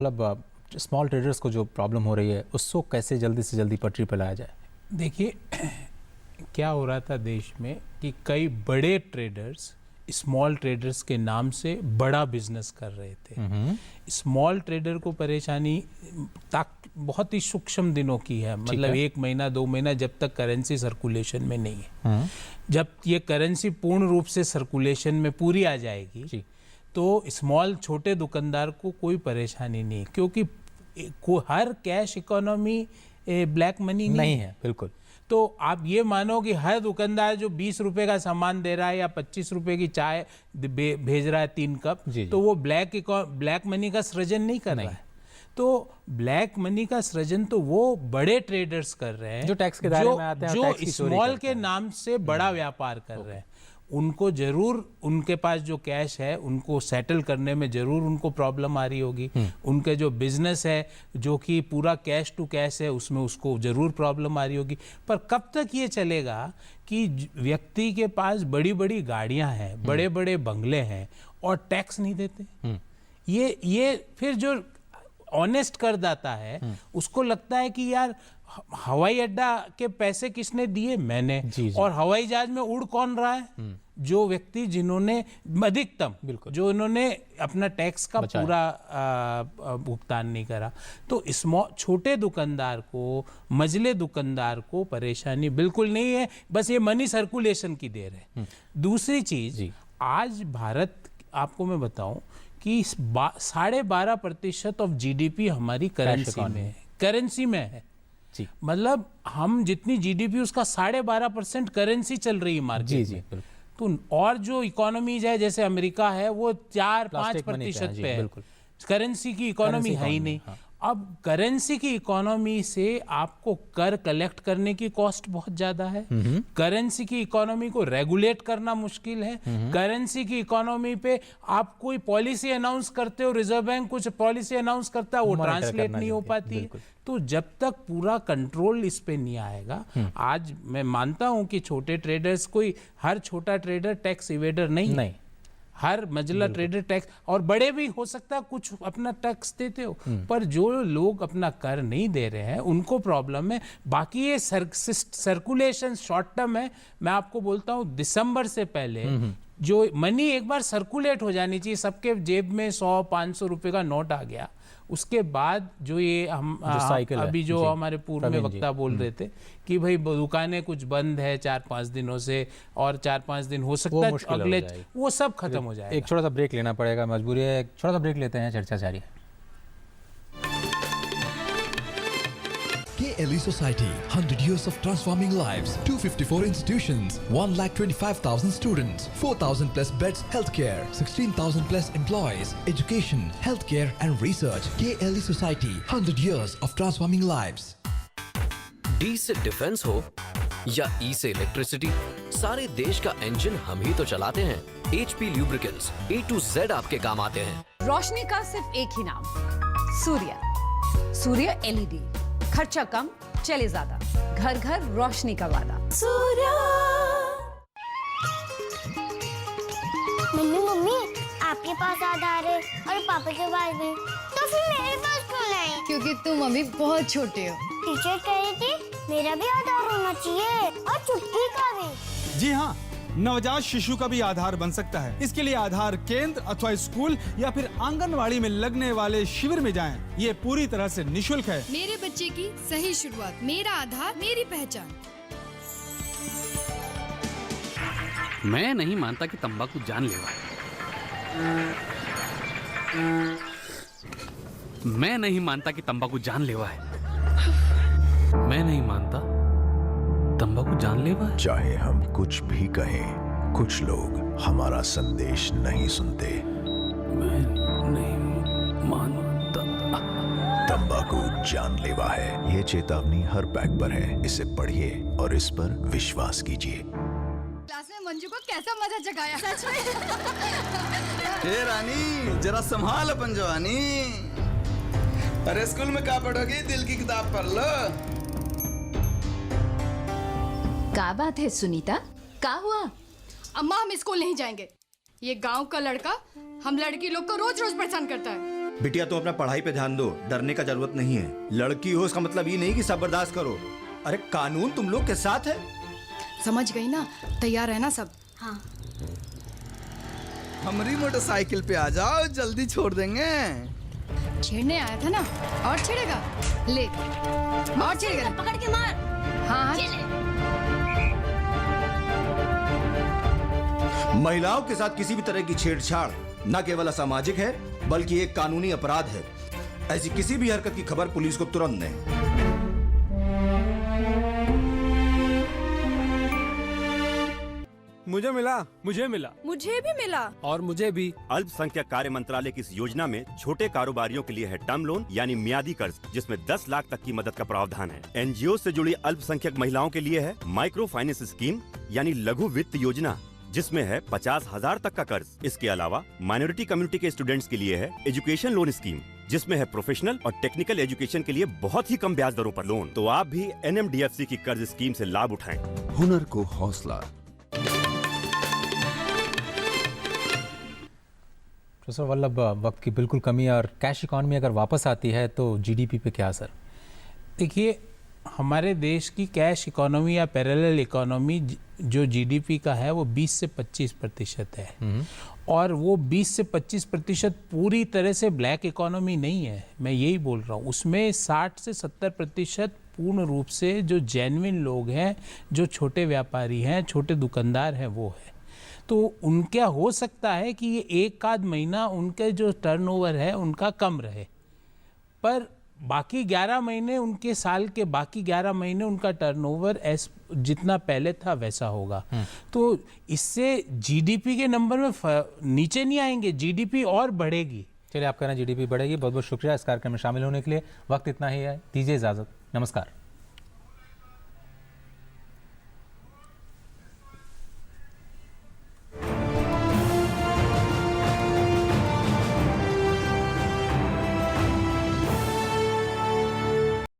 मतलब small traders को जो प्रॉब्लम हो रही है उसको कैसे जल्दी से जल्दी पटरी पर लाया जाए? देखिए क्या हो रहा था देश में कि कई बड़े ट्रेडर्स स्मॉल ट्रेडर्स के नाम से बड़ा बिजनेस कर रहे थे। स्मॉल ट्रेडर को परेशानी बहुत ही सूक्ष्म दिनों की है, मतलब 1 महीना 2 महीना, जब तक करेंसी सर्कुलेशन में नहीं है। जब ये करेंसी पूर्ण रूप से सर्कुलेशन में पूरी आ जाएगी तो स्मॉल छोटे दुकानदार को कोई परेशानी नहीं, क्योंकि हर कैश इकोनॉमी ब्लैक मनी नहीं है। बिल्कुल। तो आप ये मानो कि हर दुकानदार जो 20 रुपए का सामान दे रहा है या 25 रुपए की चाय भेज रहा है 3 कप, तो वो ब्लैक मनी का सृजन नहीं कर रहा है। तो ब्लैक मनी का सृजन तो वो बड़े ट्रेडर्स कर रहे हैं जो टैक्स के दायरे में आते हैं, जो स्मॉल के नाम से बड़ा व्यापार कर रहे हैं। उनको जरूर, उनके पास जो कैश है उनको सेटल करने में जरूर उनको प्रॉब्लम आ रही होगी। उनके जो बिजनेस है जो कि पूरा कैश टू कैश है उसमें उसको जरूर प्रॉब्लम आ रही होगी। पर कब तक ये चलेगा कि व्यक्ति के पास बड़ी बड़ी गाड़ियां हैं, बड़े बड़े बंगले हैं और टैक्स नहीं देते? ये फिर जो ऑनेस्ट करदाता है उसको लगता है कि यार हवाई अड्डा के पैसे किसने दिए? मैंने। और हवाई जहाज में उड़ कौन रहा है? जो व्यक्ति जिन्होंने अधिकतम जो इन्होंने अपना टैक्स का पूरा भुगतान नहीं करा। तो छोटे दुकानदार को, मझले दुकानदार को परेशानी बिल्कुल नहीं है, बस ये मनी सर्कुलेशन की देर है। दूसरी चीज, आज भारत, आपको मैं बताऊं कि 12.5% ऑफ जीडीपी हमारी करेंसी में है। मतलब हम जितनी जीडीपी उसका 12.5% करेंसी चल रही है मार्केट में। तो और जो इकोनॉमीज है जैसे अमेरिका है वो 4-5% पे है। करेंसी की इकोनॉमी है ही नहीं। अब करेंसी की इकोनॉमी से आपको कर कलेक्ट करने की कॉस्ट बहुत ज्यादा है। करेंसी की इकोनॉमी को रेगुलेट करना मुश्किल है। करेंसी की इकोनॉमी पे आप कोई पॉलिसी अनाउंस करते हो, रिजर्व बैंक कुछ पॉलिसी अनाउंस करता है, वो ट्रांसलेट नहीं हो पाती है। तो जब तक पूरा कंट्रोल इस पे नहीं आएगा, आज मैं मानता हूं कि छोटे ट्रेडर्स, कोई हर छोटा ट्रेडर टैक्स इवेडर नहीं। हर मजला ट्रेडर टैक्स, और बड़े भी हो सकता है कुछ अपना टैक्स देते हो, पर जो लोग अपना कर नहीं दे रहे हैं उनको प्रॉब्लम है। बाकी ये सर्कुलेशन शॉर्ट टर्म है। मैं आपको बोलता हूँ दिसंबर से पहले जो मनी एक बार सर्कुलेट हो जानी चाहिए, सबके जेब में 100-500 रुपए का नोट आ गया, उसके बाद जो ये हम अभी जो हमारे पूर्व में वक्ता बोल रहे थे कि भाई दुकानें कुछ बंद है 4-5 दिनों से, और 4-5 दिन हो सकता है अगले, वो सब खत्म हो जाएगा। एक छोटा सा ब्रेक लेना पड़ेगा, मजबूरी है। एक छोटा सा ब्रेक लेते हैं, चर्चा जारी है। KLE Society, 100 years of transforming lives, 254 institutions, 1,25,000 students, 4,000 plus beds, healthcare, 16,000 plus employees, education, healthcare and research. KLE Society, 100 years of transforming lives. D से डिफेंस हो या E से इलेक्ट्रिसिटी, सारे देश का इंजन हम ही तो चलाते हैं। HP Lubricants, A to Z आपके काम आते हैं। रोशनी का सिर्फ एक ही नाम, सूर्य LED। खर्चा कम, चले ज्यादा, घर घर रोशनी का वादा। सूर्य। मम्मी आपके पास आधार है और पापा के पास भी, तो फिर मेरे पास क्यों नहीं? क्योंकि तुम अभी बहुत छोटे हो। टीचर कह रही थी मेरा भी आधार होना चाहिए और चुटकी का भी। जी हाँ, नवजात शिशु का भी आधार बन सकता है। इसके लिए आधार केंद्र अथवा स्कूल या फिर आंगनवाड़ी में लगने वाले शिविर में जाएं। ये पूरी तरह से निशुल्क है। मेरे बच्चे की सही शुरुआत, मेरा आधार, मेरी पहचान। मैं नहीं मानता कि तंबाकू जानलेवा है। मैं नहीं मानता कि तंबाकू जानलेवा है। मैं नहीं मानता तंबाकू जानलेवा है। चाहे हम कुछ भी कहें, कुछ लोग हमारा संदेश नहीं सुनते। मैं नहीं मानता। तंबाकू जानलेवा है। ये चेतावनी हर पैक पर है। इसे पढ़िए और इस पर विश्वास कीजिए। क्लास में मंजू को कैसा मजा जगाया। सच में। हे रानी, जरा संभाल अपन जवानी। अरे स्कूल में क्या पढ़ोगी? दिल की किताब पढ़ लो। क्या बात है सुनीता, क्या हुआ? अम्मा हम स्कूल नहीं जाएंगे। ये गांव का लड़का हम लड़की लोग को रोज रोज परेशान करता है। बिटिया तुम अपना पढ़ाई पे ध्यान दो, डरने का जरूरत नहीं है। लड़की हो इसका मतलब ये नहीं कि सब बर्दाश्त करो। अरे कानून तुम लोग के साथ है। समझ गई ना, तैयार है ना सब? हाँ। हमारी मोटरसाइकिल पे आ जाओ, जल्दी छोड़ देंगे। छेड़ने आया था ना, और छेड़ेगा? ले और छेड़ेगा, पकड़ के मार। हाँ महिलाओं के साथ किसी भी तरह की छेड़छाड़ न केवल असामाजिक है बल्कि एक कानूनी अपराध है। ऐसी किसी भी हरकत की खबर पुलिस को तुरंत दें। मुझे मिला। मुझे भी मिला। और मुझे भी। अल्पसंख्यक कार्य मंत्रालय की इस योजना में छोटे कारोबारियों के लिए है टर्म लोन यानी मियादी कर्ज, जिसमें 10 लाख तक की मदद का प्रावधान है। एनजीओ से जुड़ी अल्पसंख्यक महिलाओं के लिए है माइक्रो फाइनेंस स्कीम यानी लघु वित्त योजना, जिसमें है 50,000 तक का कर्ज। इसके अलावा माइनॉरिटी कम्युनिटी के स्टूडेंट्स के लिए है एजुकेशन लोन स्कीम, जिसमें है प्रोफेशनल और टेक्निकल एजुकेशन के लिए बहुत ही कम ब्याज दरों पर लोन। तो आप भी NMDFC की कर्ज स्कीम से लाभ उठाएं। हुनर को हौसला। प्रोफेसर वल्लभ, वक्त की बिल्कुल कमी है और कैश इकॉनमी अगर वापस आती है तो जीडीपी पे क्या असर? देखिए, हमारे देश की कैश इकोनॉमी या पैरेलल इकोनॉमी जो जीडीपी का है वो 20 से 25% है, और वो 20 से 25% पूरी तरह से ब्लैक इकोनॉमी नहीं है। मैं यही बोल रहा हूँ, उसमें 60 से 70% पूर्ण रूप से जो जेन्युइन लोग हैं, जो छोटे व्यापारी हैं, छोटे दुकानदार हैं, वो है। तो उनका हो सकता है कि ये एक आध महीना उनके जो टर्नओवर है उनका कम रहे, पर बाकी 11 महीने उनके साल के बाकी 11 महीने उनका टर्नओवर जितना पहले था वैसा होगा। तो इससे जीडीपी के नंबर में नीचे नहीं आएंगे, जीडीपी और बढ़ेगी। चलिए, आप कह रहे हैं जीडीपी बढ़ेगी। बहुत बहुत शुक्रिया इस कार्यक्रम में शामिल होने के लिए। वक्त इतना ही है, दीजिए इजाज़त। नमस्कार।